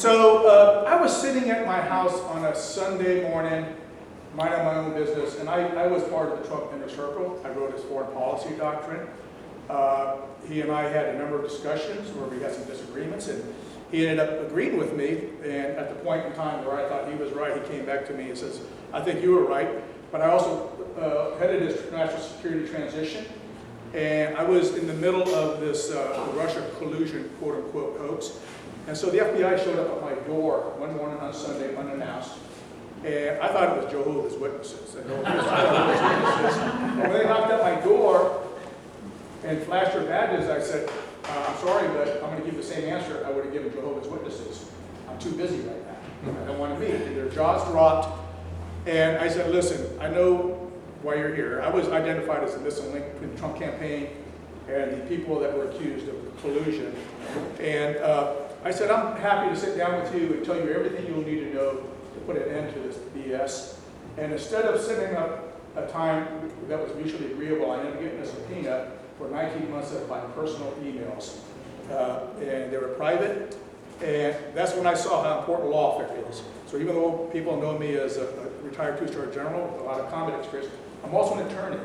So I was sitting at my house on a Sunday morning, minding my own business, and I was part of the Trump inner circle. I wrote his foreign policy doctrine. He and I had a number of discussions where we had some disagreements, and he ended up agreeing with me. And at the point in time where I thought he was right, he came back to me and says, I think you were right. But I also headed his national security transition. And I was in the middle of this Russia collusion, quote unquote, hoax. And so the FBI showed up at my door one morning on Sunday, unannounced. And I thought it was Jehovah's Witnesses. And when they knocked at my door and flashed their badges, I said, I'm sorry, but I'm going to give the same answer I would have given Jehovah's Witnesses. I'm too busy right now. I don't want to meet. And their jaws dropped. And I said, listen, I know why you're here. I was identified as the missing link between the Trump campaign and the people that were accused of collusion. And I said, I'm happy to sit down with you and tell you everything you'll need to know to put an end to this BS. And instead of setting up a time that was mutually agreeable, I ended up getting a subpoena for 19 months of my personal emails. And they were private. And that's when I saw how important lawfare is. So even though people know me as a retired two-star general with a lot of combat experience, I'm also an attorney.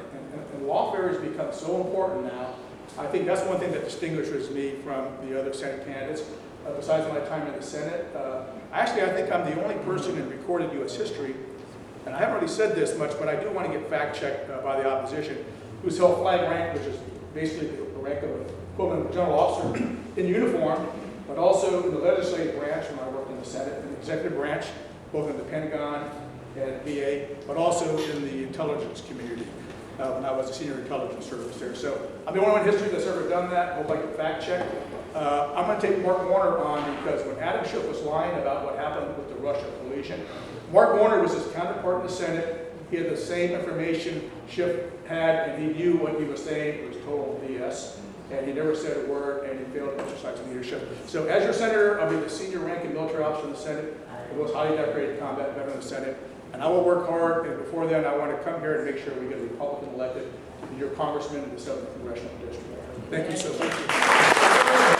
And lawfare has become so important now. I think that's one thing that distinguishes me from the other Senate candidates. Besides my time in the Senate, actually I think I'm the only person in recorded U.S. history, and I haven't really said this much, but I do want to get fact-checked by the opposition, who's held flag rank, which is basically the rank of an equivalent of a general officer in uniform, but also in the legislative branch when I worked in the Senate, and the executive branch, both in the Pentagon and VA, but also in the intelligence community when I was a senior intelligence service there. So I'm the only one in history that's ever done that. I would like to fact check. I'm going to take Mark Warner on because when Adam Schiff was lying about what happened with the Russia collusion, Mark Warner was his counterpart in the Senate. He had the same information Schiff had, and he knew what he was saying was total BS. And he never said a word, and he failed to exercise leadership. So as your senator, I'll be the senior ranking military officer in the Senate, the most highly decorated combat veteran in the Senate. And I will work hard, and before then, I want to come here and make sure we get a Republican elected to be your congressman in the 7th Congressional District. Thank you so much.